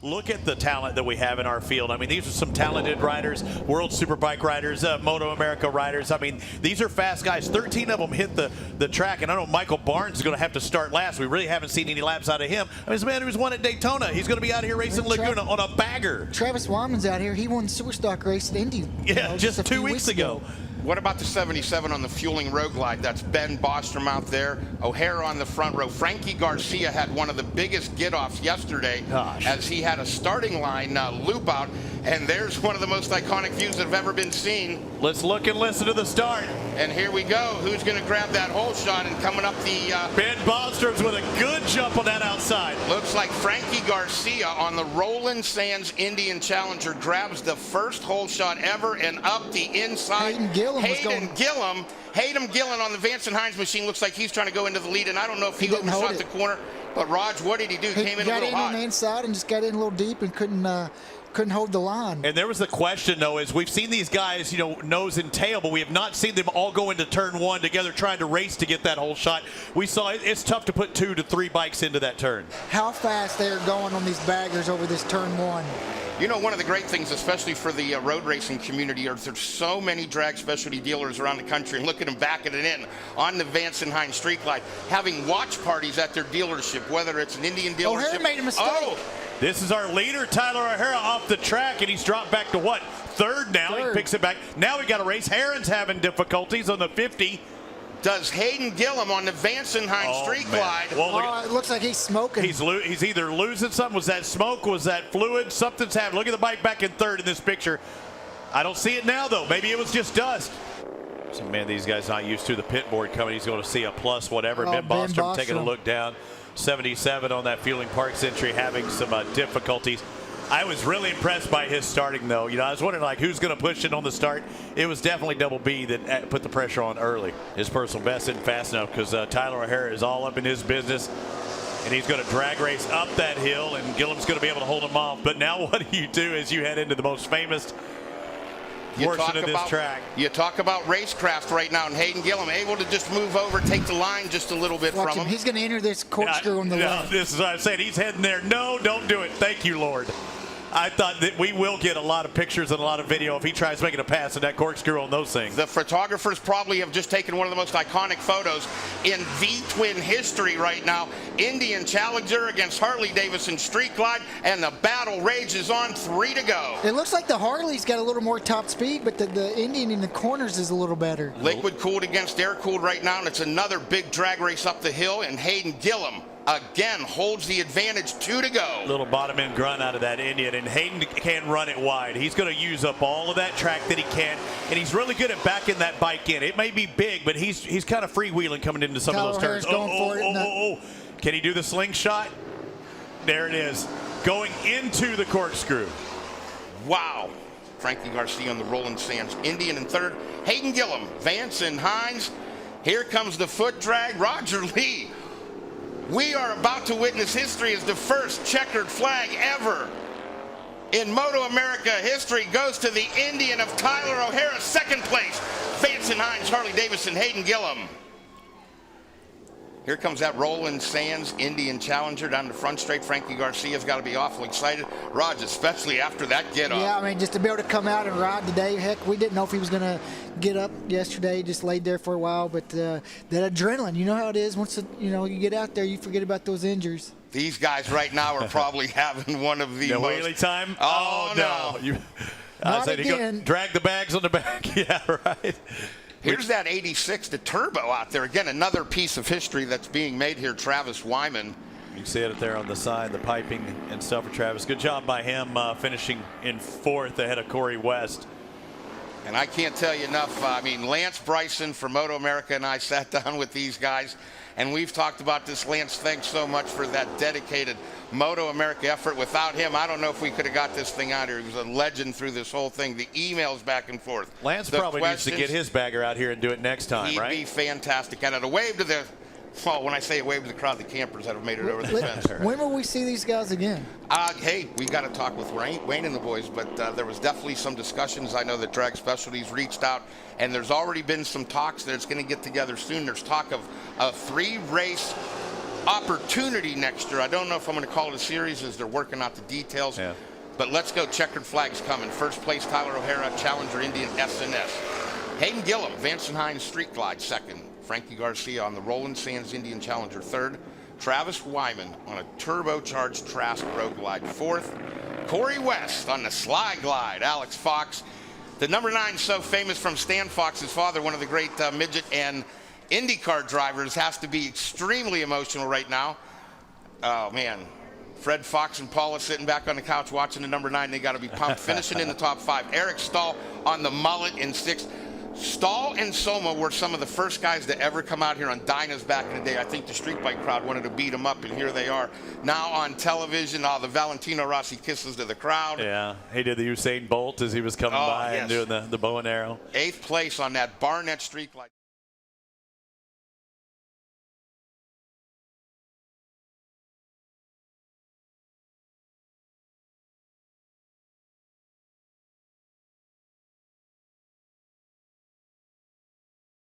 look at the talent that we have in our field. I mean, these are some talented riders, World Superbike riders, MotoAmerica riders. I mean, these are fast guys. 13 of them hit the track, and I know Michael Barnes is going to have to start last. We really haven't seen any laps out of him. I mean, this man who's won at Daytona. He's going to be out here racing Laguna on a bagger. Travis Wyman's out here. He won the Superstock race at Indy. Yeah, just 2 weeks ago. What about the 77 on the fueling road glide? That's Ben Bostrom out there. O'Hara on the front row. Frankie Garcia had one of the biggest get-offs yesterday as he had a starting line loop out. And there's one of the most iconic views that have ever been seen. Let's look and listen to the start. And here we go. Who's going to grab that hole shot and coming up the... Ben Bostrom's with a good jump on that outside. Looks like Frankie Garcia on the Roland Sands Indian Challenger grabs the first hole shot ever and up the inside. Hayden Gillen on the Vance and Hines machine looks like he's trying to go into the lead, and I don't know if he overshot the corner. But Raj, what did he do? He came in a little hot. Got in on the inside and just got in a little deep and couldn't hold the line. And there was the question, though, is we've seen these guys, you know, nose and tail, but we have not seen them all go into turn one together trying to race to get that whole shot. We saw it's tough to put 2 to 3 bikes into that turn. How fast they are going on these baggers over this turn one. You know, one of the great things, especially for the road racing community, is there's so many drag specialty dealers around the country, and look at them backing it in on the Vance and Hines Street Glide, having watch parties at their dealership, whether it's an Indian dealership. O'Hara made a mistake. Oh. This is our leader, Tyler O'Hara, off the track, and he's dropped back to what? Third now. He picks it back. Now we got a race. Heron's having difficulties on the 50. Does Hayden Gillen on the Vance and Hines Street Glide. Well, it looks like he's smoking. He's either losing something. Was that smoke? Was that fluid? Something's happening. Look at the bike back in third in this picture. I don't see it now, though. Maybe it was just dust. So, man, these guys not used to the pit board coming. He's going to see a plus whatever. Ben Bostrom taking a look down. 77 on that Fueling Parks entry, having some difficulties. I was really impressed by his starting, though. You know, I was wondering, like, who's going to push it on the start. It was definitely Double B that put the pressure on early. His personal best isn't fast enough because Tyler O'Hara is all up in his business, and he's going to drag race up that hill, and Gillen's going to be able to hold him off. But now what do you do as you head into the most famous portion of this track? You talk about racecraft right now, and Hayden Gillen able to just move over, take the line just a little bit from him. He's going to enter this corkscrew on the left. This is what I'm saying. He's heading there. No, don't do it. Thank you, Lord. I thought that we will get a lot of pictures and a lot of video if he tries making a pass in that corkscrew on those things. The photographers probably have just taken one of the most iconic photos in V-twin history right now. Indian Challenger against Harley-Davidson Street Glide, and the battle rages on. 3 to go. It looks like the Harley's got a little more top speed, but the Indian in the corners is a little better. Liquid cooled against air cooled right now, and it's another big drag race up the hill, and Hayden Gillen again holds the advantage. 2 to go. Little bottom end grunt out of that Indian, and Hayden can run it wide. He's going to use up all of that track that he can, and he's really good at backing that bike in. It may be big, but he's kind of freewheeling coming into some of those turns. Can he do the slingshot? There it is, going into the corkscrew. Wow. Frankie Garcia on the Roland Sands Indian in third. Hayden Gillen, Vance and Hines. Here comes the foot drag. Roger Lee. We are about to witness history as the first checkered flag ever in MotoAmerica history goes to the Indian of Tyler O'Hara. Second place, Vance and Hines, Harley-Davidson, Hayden Gillen. Here comes that Roland Sands Indian Challenger down the front straight. Frankie Garcia's got to be awful excited. Raj, especially after that get-off. Yeah, I mean, just to be able to come out and ride today. Heck, we didn't know if he was going to get up yesterday. Just laid there for a while. But that adrenaline, you know how it is. Once you get out there, you forget about those injuries. These guys right now are probably having one of the most... wheelie time? Oh, no. I said he drag the bags on the back. Yeah, right. Here's that 86, the turbo out there. Again, another piece of history that's being made here, Travis Wyman. You can see it there on the side, the piping and stuff for Travis. Good job by him finishing in fourth ahead of Corey West. And I can't tell you enough. I mean, Lance Bryson from MotoAmerica and I sat down with these guys, and we've talked about this. Lance, thanks so much for that dedicated MotoAmerica effort. Without him, I don't know if we could have got this thing out here. He was a legend through this whole thing. The emails back and forth. Lance probably needs to get his bagger out here and do it next time, right? He'd be fantastic. And a wave to the... Well, when I say a wave to the crowd, the campers that have made it over the fence. When will we see these guys again? Hey, we got to talk with Wayne and the boys, but there was definitely some discussions. I know that Drag Specialties reached out, and there's already been some talks that it's going to get together soon. There's talk of a 3-race opportunity next year. I don't know if I'm going to call it a series as they're working out the details. Yeah. But let's go. Checkered flags coming. First place, Tyler O'Hara, Challenger Indian SNS. Hayden Gillum, Vance and Hines Street Glide, second. Frankie Garcia on the Roland Sands Indian Challenger, third. Travis Wyman on a turbocharged Trask Road Glide, fourth. Corey West on the Sly Glide. Alex Fox. The number 9 so famous from Stan Fox's father, one of the great midget and IndyCar drivers, has to be extremely emotional right now. Oh, man. Fred Fox and Paula sitting back on the couch watching the number 9. They got to be pumped. Finishing in the top 5. Eric Stahl on the mullet in 6th. Stahl and Soma were some of the first guys to ever come out here on dynas back in the day. I think the street bike crowd wanted to beat them up, and here they are now on television. The Valentino Rossi kisses to the crowd. Yeah, he did the Usain Bolt as he was coming by and doing the bow and arrow. 8th place on that Barnett Street Glide.